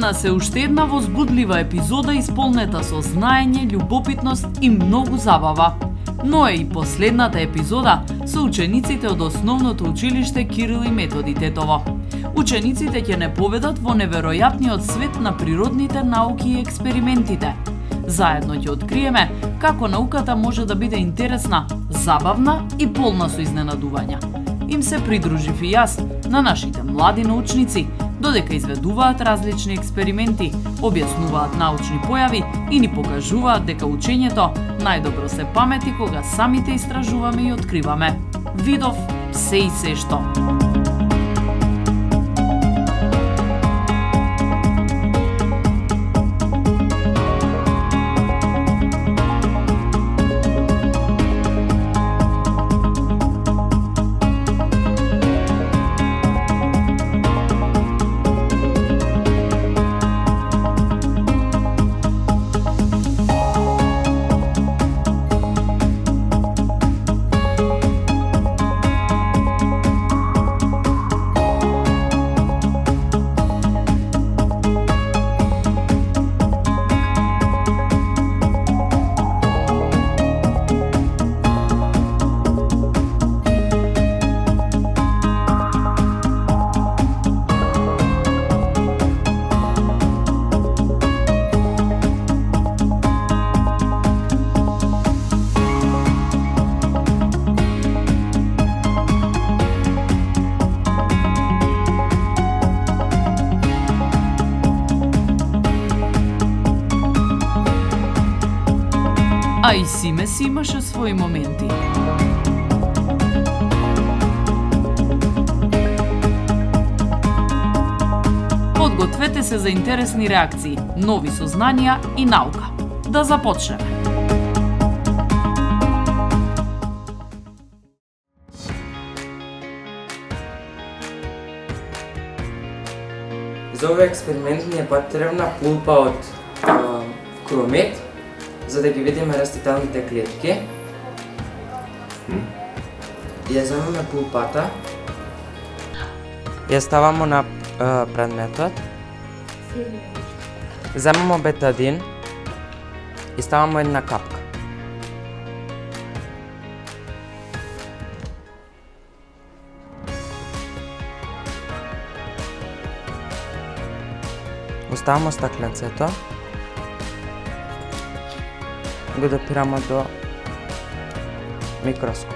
следна се уште една возбудлива епизода исполнета со знаење, љубопитност и многу забава. Но е и последната епизода со учениците од основното училиште Кирил и Методи Тетово. Учениците ќе не поведат во неверојатниот свет на природните науки и експериментите. Заедно ќе откриеме како науката може да биде интересна, забавна и полна со изненадувања. Им се придружив и јас на нашите млади научници, додека изведуваат различни експерименти, објаснуваат научни појави и ни покажуваат дека учењето најдобро се памети кога самите истражуваме и откриваме. Видов се и се што. А и Симе си имаше своји моменти. Подгответе се за интересни реакции, нови сознанија и наука. Да започнеме. За овој експеримент ни е потребна пулпа од кромет, за да ги видиме растителните клетки. Ја земаме пулпата, ја ставаме на предметот, земаме бетадин и ставаме една капка. Оставаме стакленцето, го допираме до микроскоп.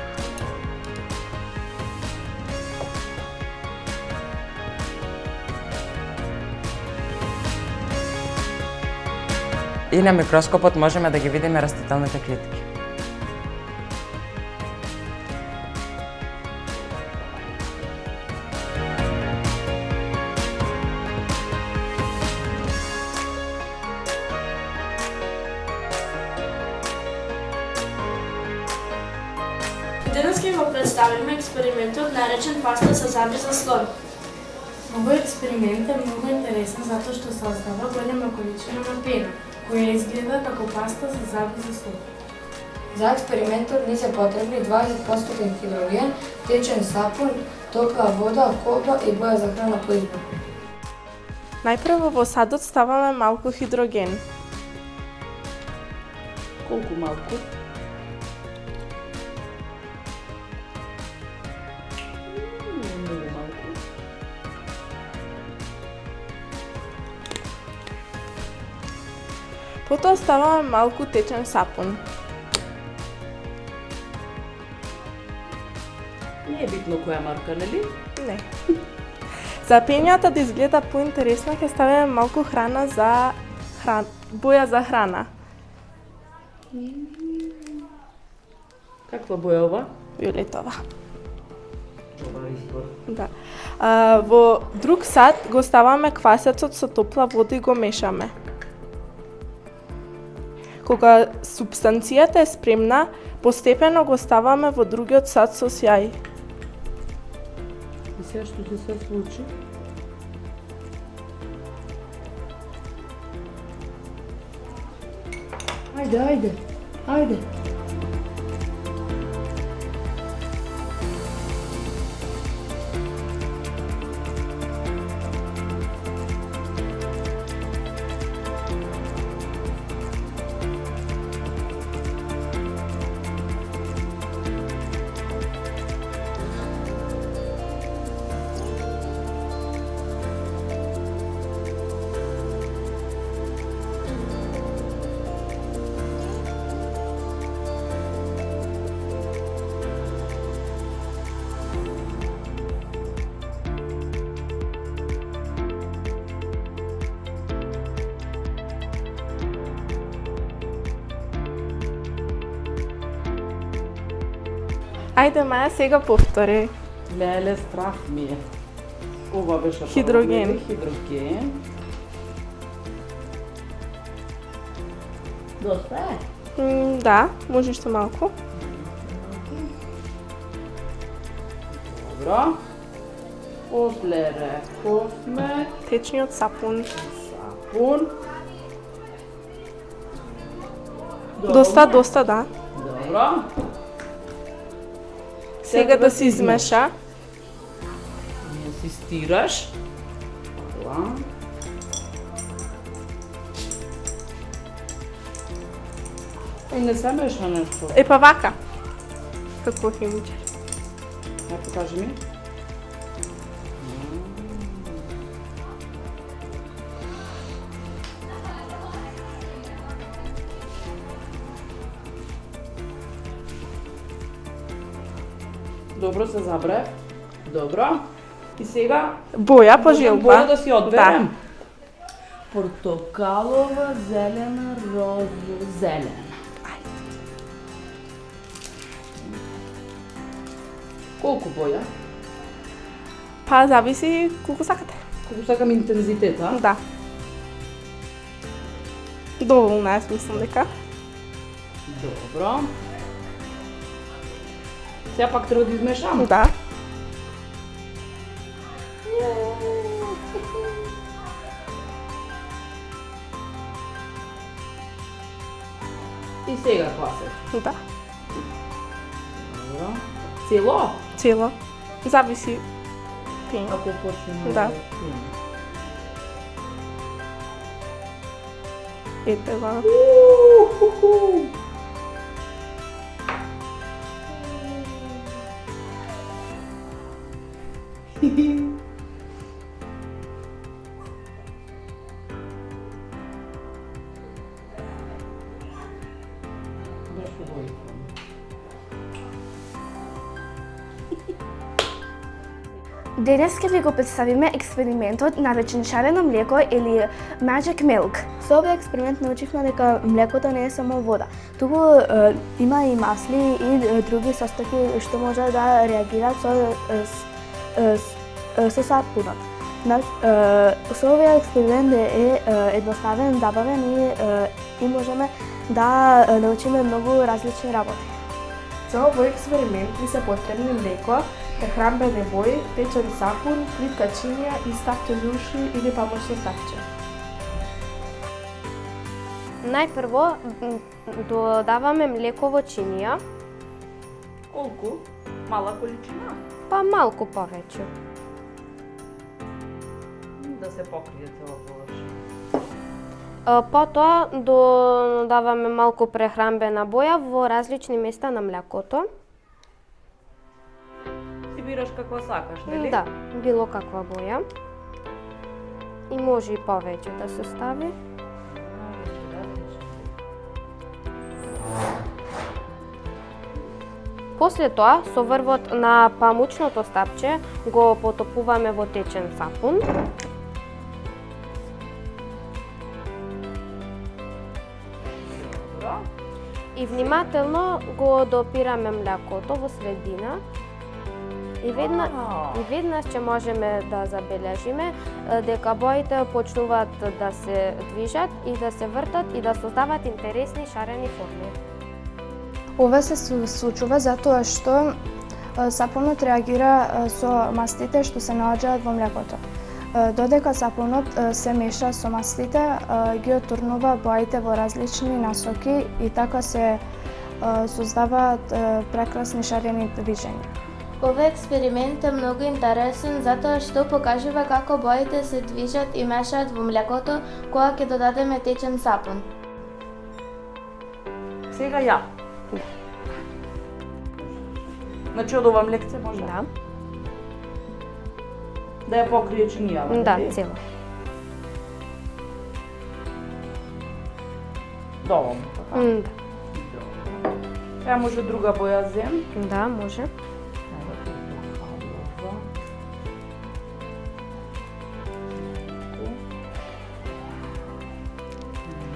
И на микроскопот можеме да ги видиме растителните клетки. Денес ќе го представиме експериментот наречен паста со заби за слон. Овој експеримент е многу интересен затоа што создава голема количина на пена, која изгледа како паста за заби за слон. За експериментот ни се потребни 20% хидроген, течен сапун, топла вода, колба и боја за храна по избор. Најпрво во садот ставаме малку хидроген. Колку малку? Потоа ставаме малку течен сапун. Не е битно која марка, нели? Не. За пењата да изгледа поинтересно, ќе ставиме малку храна за боја за храна. Каква боја ова? Виолетова. Да. Во друг сад го ставаме квасецот со топла вода и го мешаме. Кога супстанцијата е спремна, постепено го ставаме во другиот сад со сјај. И сега што се случи? Ајде. Ајде, Маја, сега повтори. Леле, страх ми е. Ова беше Хидроген. Хидроген. Доста е? Да, може што малку. Добро. После рековме Течниот сапун. сапун. Доста, да. Добро. Сега да се измеша. Не си стираш. Ова. И не се меша нешто. Па вака. Како химичар. Ја покажи ми. Добро се забре. Добро. И сега Боја по желба. боја да си одберем. Да. Портокалова, зелена, розово, зелена. Колку боја? Па зависи колку сакате. Колку сакам интензитет, а? Да. Доволна е, мислам дека. Добро. Сега пак треба да измешам. Да. И сега квасеш. Да. Добро. Цело? Цело. Зависи. Пиње. Ако почнеме Да. пиеме. Ете ва. Уху. Денес ќе ви го представиме експериментот наречен шарено млеко или Magic Milk. Со овој експеримент научивме дека млекото не е само вода, туку има и масли и други состојки што може да реагираат со сапунот. Со овој експеримент е едноставен, забавен и можеме да научиме многу различни работи. За овој експеримент ви се потребни млеко, прехранбени бои, течен сапун, плитка чинија и стапче за уши или памучно стапче. Најпрво додаваме млеко во чинија, Колку? Мала количина? па малку повеќе. Да се покрие цела површина. Потоа додаваме малку прехранбена боја во различни места на млекото. Си бираш каква сакаш, нели? Да, било каква боја. И може и повеќе да се стави. После тоа, со врвот на памучното стапче го потопуваме во течен сапун. И внимателно го допираме млекото во средина. И веднаш ќе можеме да забележиме дека боите почнуваат да се движат и да се вртат и да создаваат интересни шарени форми. Ова се случува затоа што сапунот реагира со мастите што се наоѓаат во млекото. Додека сапунот се меша со мастите, ги отурнува боите во различни насоки и така се создаваат прекрасни шарени движења. Овој експеримент е многу интересен затоа што покажува како боите се движат и мешаат во млекото кога ќе додадеме течен сапун. Сега ја. Значи од ова млекце може Да, да ја покрие чинијава, да, нели? цело. Доволно, така? Да, Ја може друга боја зем. да, може.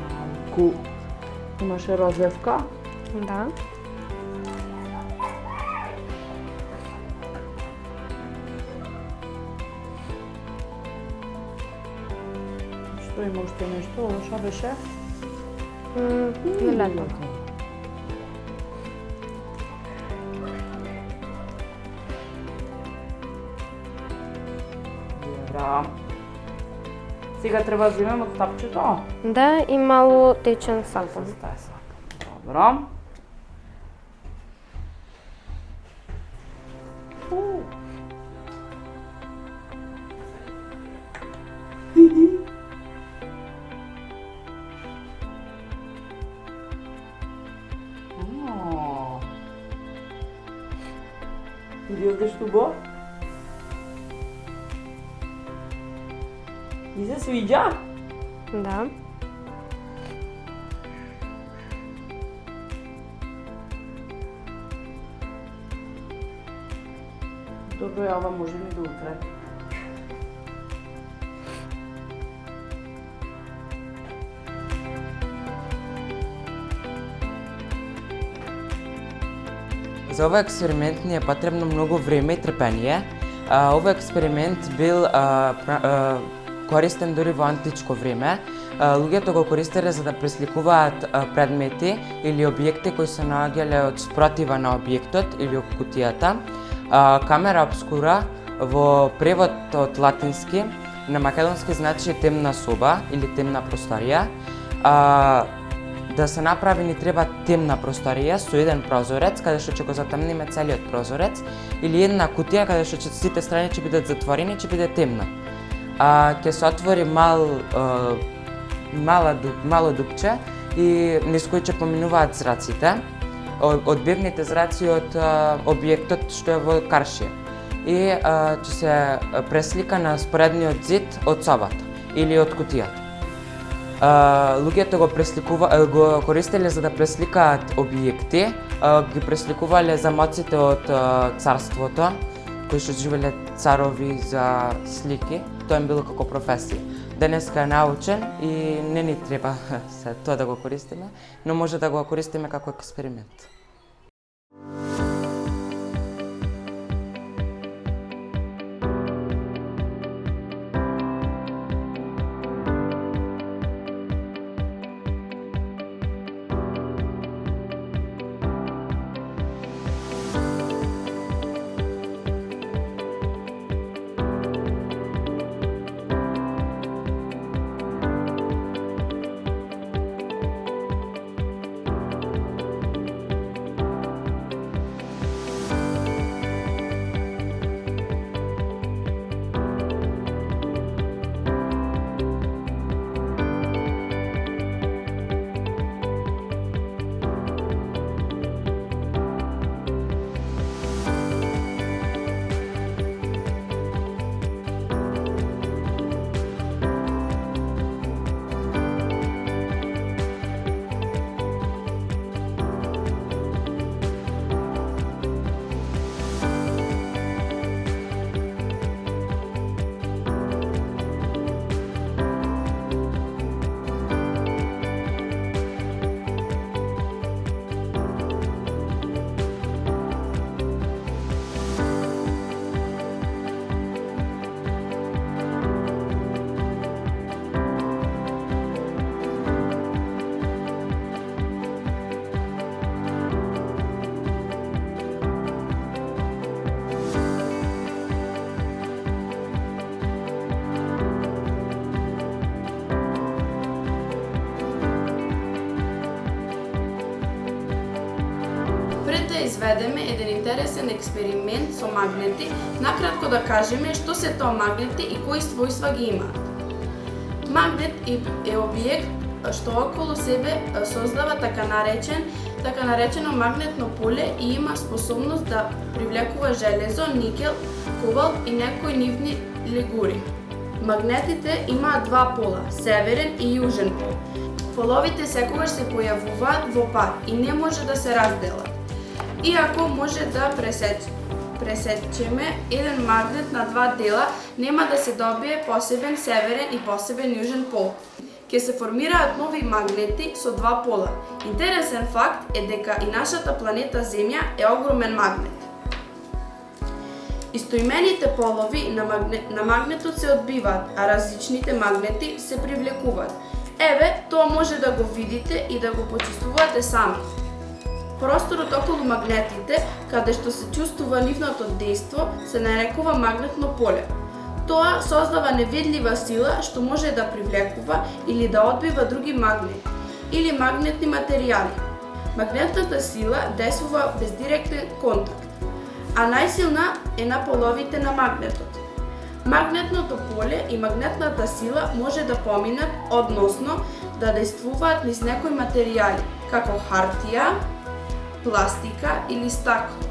Малку имаше розевка. Да. Што има уште нешто? Ово што беше? Лелето. Добра. Сега треба да земем од тапчето? Да, и мало течен сапун. Стај сапун. Добро. Видиш што И се свиѓа? Да. Добро, ова може ли да утре? За овој експеримент ни е потребно многу време и трпение. Овој експеримент бил користен дури во античко време. Луѓето го користеле за да пресликуваат предмети или објекти кои се наоѓале од спротива на објектот или од кутијата. Камера обскура во превод од латински на македонски значи темна соба или темна просторија. Да се направи ни треба темна просторија со еден прозорец каде што ќе го затемниме целиот прозорец или една кутија каде што сите страни ќе бидат затворени, ќе биде темна. Ќе се отвори мало дупче и низ кој ќе поминуваат зраците, одбивните зраци од објектот што е во каршија. И ќе се преслика на споредниот зид од собата или од кутијата. Луѓето го користеле за да пресликаат објекти, ги пресликувале замоците од царството, кои што живеле царови за слики, тоа им било како професија. Денеска е научен и не ни треба тоа да го користиме, но може да го користиме како експеримент. Изведеме еден интересен експеримент со магнети, накратко да кажеме што се тоа магнети и кои својства ги имаат. Магнет е објект што околу себе создава така наречено магнетно поле и има способност да привлекува железо, никел, кобалт и некои нивни лигури. Магнетите имаат два пола, северен и јужен пол. Половите секогаш се појавуваат во пар и не може да се разделат. Иако може да пресечеме еден магнет на два дела, нема да се добие посебен северен и посебен јужен пол. Ќе се формираат нови магнети со два пола. Интересен факт е дека и нашата планета Земја е огромен магнет. Истоимените полови на магнетот се одбиваат, а различните магнети се привлекуваат. Еве, тоа може да го видите и да го почувствувате сами. Просторот околу магнетите, каде што се чувствува нивното дејство, се нарекува магнетно поле. Тоа создава невидлива сила што може да привлекува или да одбива други магнети или магнетни материјали. Магнетната сила действува без директен контакт, а најсилна е на половите на магнетот. Магнетното поле и магнетната сила може да поминат, односно да действуваат низ некои материјали, како хартија, пластика или стакло.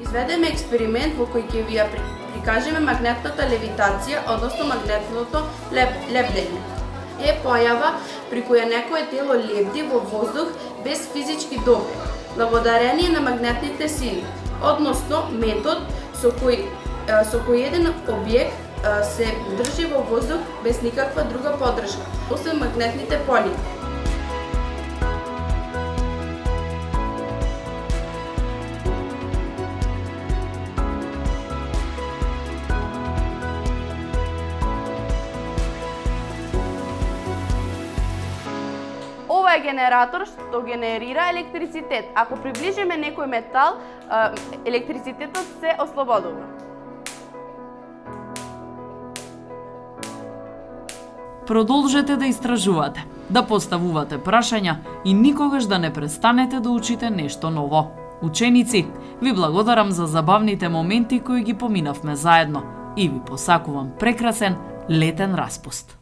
Изведеме експеримент во кој ќе ви ја прикажеме магнетната левитација, односно магнетното лебдење. Е појава при која некое тело лебди во воздух без физички допир, благодарение на магнетните сили, односно метод со кој еден објект се држи во воздух без никаква друга поддршка, освен магнетните поли. Ова е генератор што генерира електрицитет. Ако приближиме некој метал, електрицитетот се ослободува. Продолжете да истражувате, да поставувате прашања и никогаш да не престанете да учите нешто ново. Ученици, ви благодарам за забавните моменти кои ги поминавме заедно и ви посакувам прекрасен летен распуст.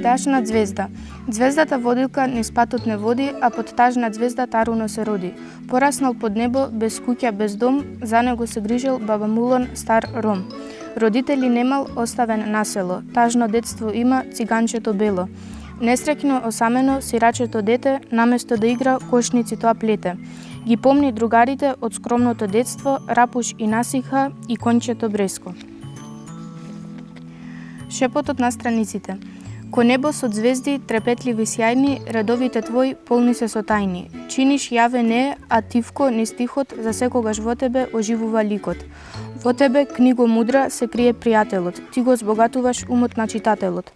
Тажна ѕвезда. Ѕвездата водилка низ патот не води, а под тажна ѕвезда таруно се роди. Пораснал под небо, без куќа, без дом, за него се грижел баба Мулон, стар ром. Родители немал, оставен на село. Тажно детство има, циганчето бело. Несреќно, осамено, сирачето дете, наместо да игра, кошници тоа плете. Ги помни другарите од скромното детство, Рапуш и Насиха и кончето Бреско. Шепотот на страниците. Ко небо со звезди, трепетливи сјајни, редовите твои полни се со тајни. Чиниш јаве не, а тивко низ стихот, за секогаш во тебе оживува ликот. Во тебе, книго мудра, се крие пријателот, ти го збогатуваш умот на читателот.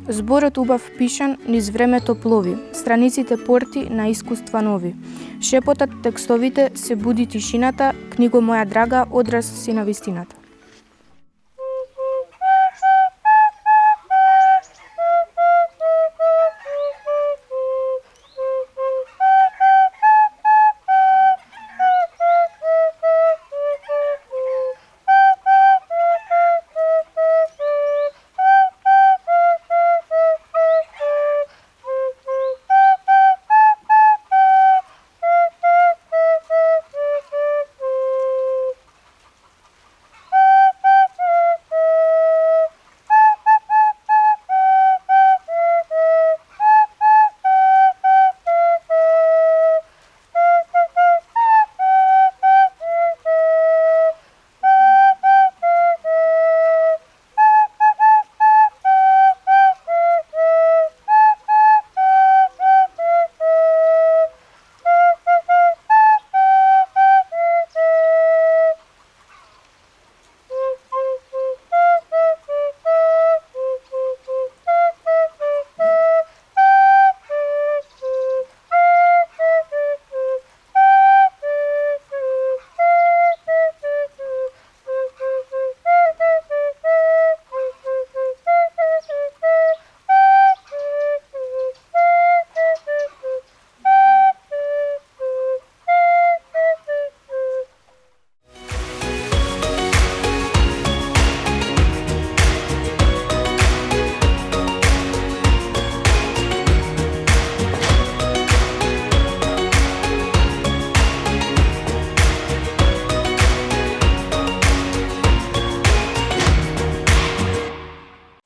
Зборот убав пишан, низ времето плови, страниците порти на искуства нови. Шепотат текстовите се буди тишината, книго моја драга, одраз си на вистината.